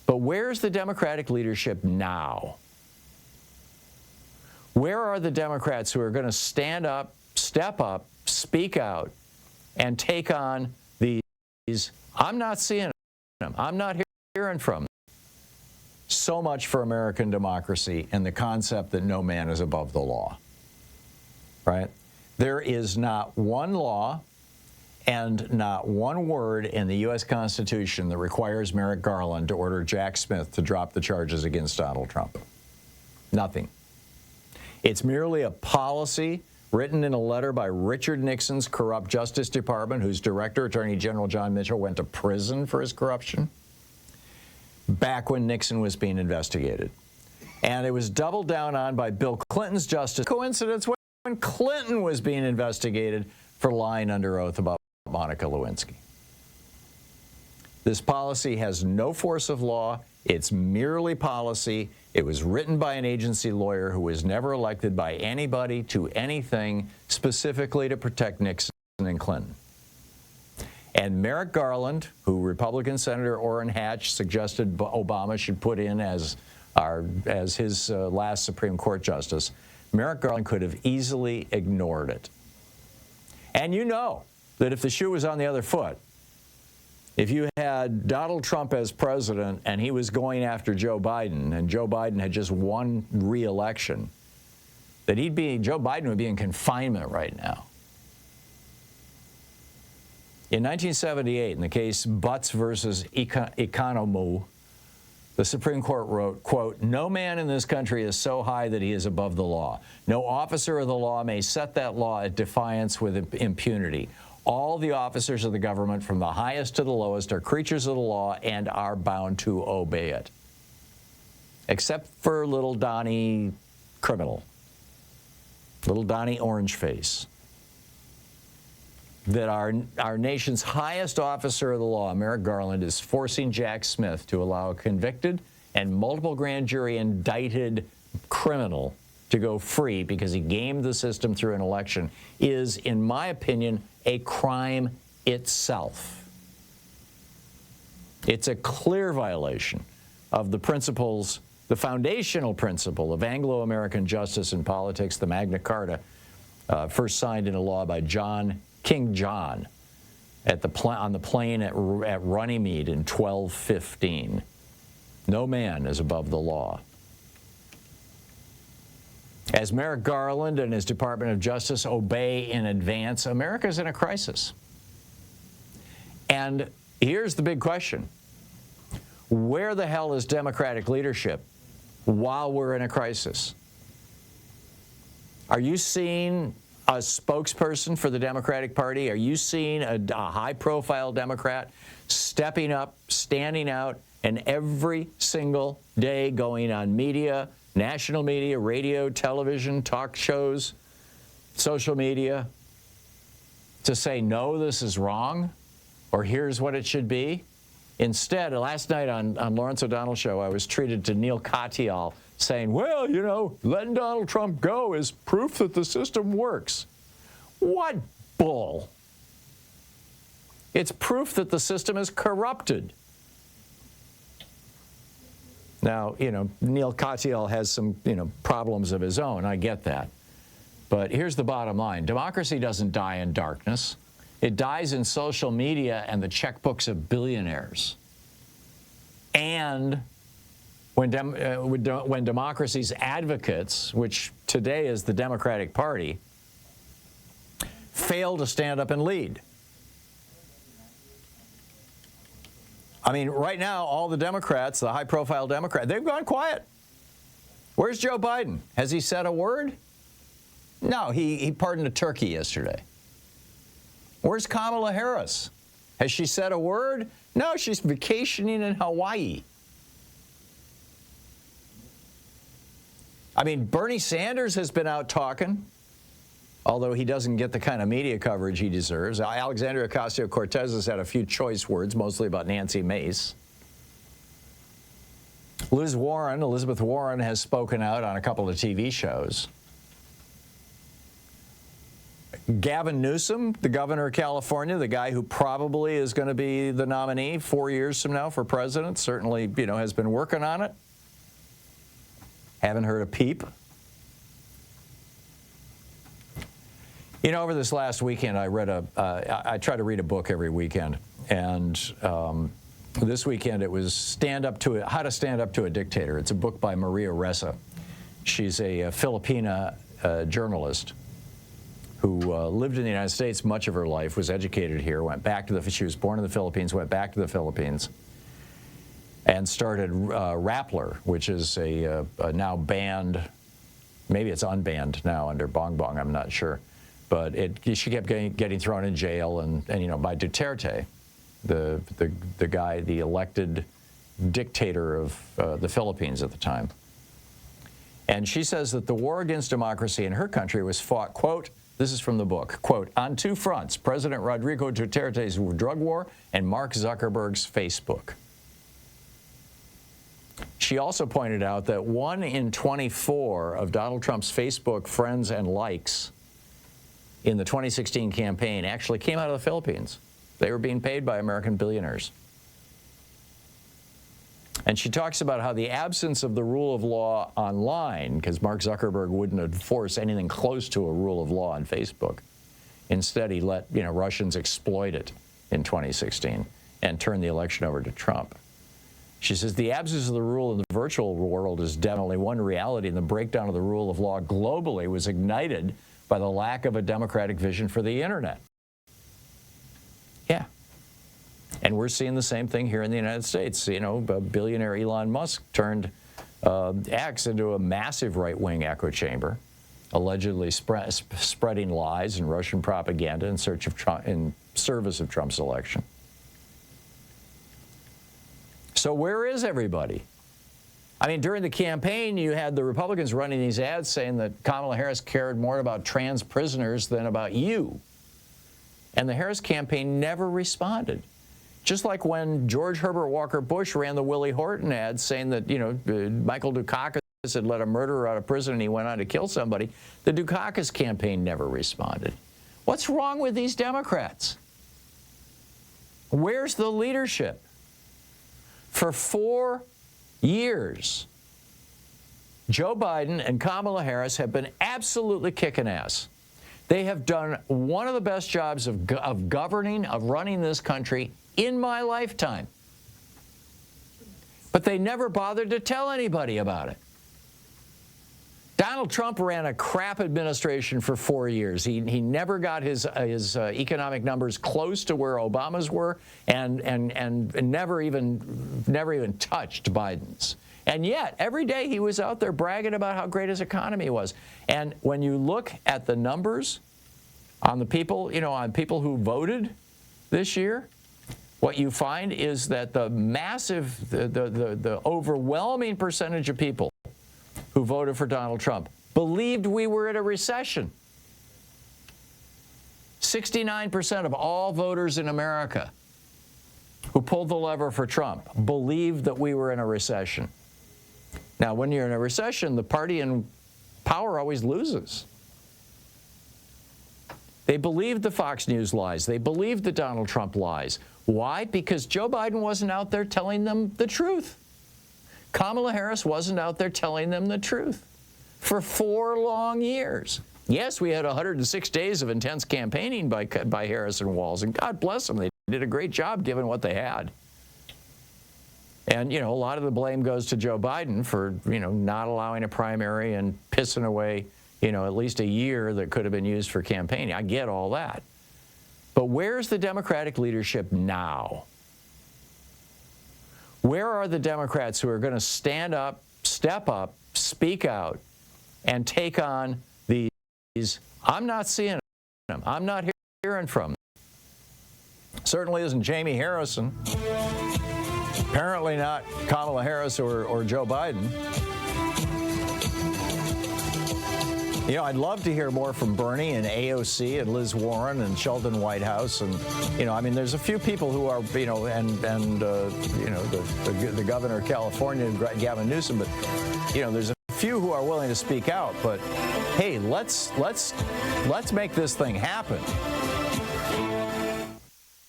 But where's the Democratic leadership now? Where are the Democrats who are going to stand up, step up, speak out, and take on these? I'm not seeing them. I'm not hearing from them. So much for American democracy and the concept that no man is above the law, right? There is not one law and not one word in the U.S. Constitution that requires Merrick Garland to order Jack Smith to drop the charges against Donald Trump. Nothing. It's merely a policy written in a letter by Richard Nixon's corrupt Justice Department, whose Director Attorney General John Mitchell went to prison for his corruption back when Nixon was being investigated. And it was doubled down on by Bill Clinton's Justice. Coincidence when Clinton was being investigated for lying under oath about Monica Lewinsky. This policy has no force of law. It's merely policy. It was written by an agency lawyer who was never elected by anybody to anything specifically to protect Nixon and Clinton. And Merrick Garland, who Republican Senator Orrin Hatch suggested Obama should put in as his last Supreme Court justice, Merrick Garland could have easily ignored it. And you know that if the shoe was on the other foot, if you had Donald Trump as president and he was going after Joe Biden, and Joe Biden had just won re-election, that Joe Biden would be in confinement right now. In 1978, in the case Butts versus Economou, the Supreme Court wrote, quote, "No man in this country is so high that he is above the law. No officer of the law may set that law at defiance with impunity. All the officers of the government, from the highest to the lowest, are creatures of the law and are bound to obey it. Except for little Donnie criminal, little Donnie Orangeface. That our nation's highest officer of the law, Merrick Garland, is forcing Jack Smith to allow a convicted and multiple grand jury indicted criminal to go free because he gamed the system through an election is, in my opinion, a crime itself. It's a clear violation of the principles, the foundational principle of Anglo-American justice and politics, the Magna Carta, first signed into law by King John on the plain at Runnymede in 1215. No man is above the law. As Merrick Garland and his Department of Justice obey in advance, America's in a crisis. And here's the big question. Where the hell is Democratic leadership while we're in a crisis? Are you seeing a spokesperson for the Democratic Party? Are you seeing a high-profile Democrat stepping up, standing out, and every single day going on media, national media, radio, television, talk shows, social media, to say, no, this is wrong, or here's what it should be? Instead, last night on Lawrence O'Donnell's show, I was treated to Neil Katyal saying, well, you know, letting Donald Trump go is proof that the system works. What bull? It's proof that the system is corrupted. Now, you know, Neil Katyal has some, problems of his own. I get that. But here's the bottom line. Democracy doesn't die in darkness. It dies in social media and the checkbooks of billionaires. And when democracy's advocates, which today is the Democratic Party, fail to stand up and lead. I mean, right now, all the Democrats, the high-profile Democrats, they've gone quiet. Where's Joe Biden? Has he said a word? No, he pardoned a turkey yesterday. Where's Kamala Harris? Has she said a word? No, she's vacationing in Hawaii. I mean, Bernie Sanders has been out talking, although he doesn't get the kind of media coverage he deserves. Alexandria Ocasio-Cortez has had a few choice words, mostly about Nancy Mace. Elizabeth Warren has spoken out on a couple of TV shows. Gavin Newsom, the governor of California, the guy who probably is going to be the nominee 4 years from now for president, certainly, has been working on it. Haven't heard a peep. Over this last weekend, I try to read a book every weekend, and this weekend it was How to Stand Up to a Dictator. It's a book by Maria Ressa. She's a Filipina journalist who lived in the United States much of her life, was educated here, she was born in the Philippines, went back to the Philippines, and started Rappler, which is a now banned, maybe it's unbanned now under Bong Bong, I'm not sure. But she kept getting thrown in jail, and by Duterte, the guy, the elected dictator of the Philippines at the time. And she says that the war against democracy in her country was fought, quote, this is from the book, quote, on two fronts, President Rodrigo Duterte's drug war and Mark Zuckerberg's Facebook. She also pointed out that 1 in 24 of Donald Trump's Facebook friends and likes in the 2016 campaign actually came out of the Philippines. They were being paid by American billionaires. And she talks about how the absence of the rule of law online, because Mark Zuckerberg wouldn't enforce anything close to a rule of law on Facebook. Instead, he let Russians exploit it in 2016 and turn the election over to Trump. She says the absence of the rule in the virtual world is definitely one reality, and the breakdown of the rule of law globally was ignited by the lack of a democratic vision for the internet. Yeah. And we're seeing the same thing here in the United States. Billionaire Elon Musk turned X into a massive right-wing echo chamber, allegedly spreading lies and Russian propaganda in service of Trump's election. So where is everybody? I mean, during the campaign, you had the Republicans running these ads saying that Kamala Harris cared more about trans prisoners than about you. And the Harris campaign never responded. Just like when George Herbert Walker Bush ran the Willie Horton ad saying that, Michael Dukakis had let a murderer out of prison and he went on to kill somebody, the Dukakis campaign never responded. What's wrong with these Democrats? Where's the leadership? For 4 years, Joe Biden and Kamala Harris have been absolutely kicking ass. They have done one of the best jobs of governing, of running this country in my lifetime. But they never bothered to tell anybody about it. Donald Trump ran a crap administration for 4 years. He never got his economic numbers close to where Obama's were, and never even touched Biden's. And yet, every day he was out there bragging about how great his economy was. And when you look at the numbers on the people, on people who voted this year, what you find is that the overwhelming percentage of people who voted for Donald Trump believed we were in a recession. 69% of all voters in America who pulled the lever for Trump believed that we were in a recession. Now, when you're in a recession, the party in power always loses. They believed the Fox News lies. They believed the Donald Trump lies. Why? Because Joe Biden wasn't out there telling them the truth. Kamala Harris wasn't out there telling them the truth for 4 long years. Yes, we had 106 days of intense campaigning by Harris and Walz, and God bless them. They did a great job given what they had. And, a lot of the blame goes to Joe Biden for, not allowing a primary and pissing away, at least a year that could have been used for campaigning. I get all that. But where's the Democratic leadership now? Where are the Democrats who are going to stand up, step up, speak out, and take on these? I'm not seeing them. I'm not hearing from them. Certainly isn't Jamie Harrison. Apparently not Kamala Harris or Joe Biden. I'd love to hear more from Bernie and AOC and Liz Warren and Sheldon Whitehouse. And, there's a few people who are, the governor of California, Gavin Newsom, but, there's a few who are willing to speak out, but hey, let's make this thing happen.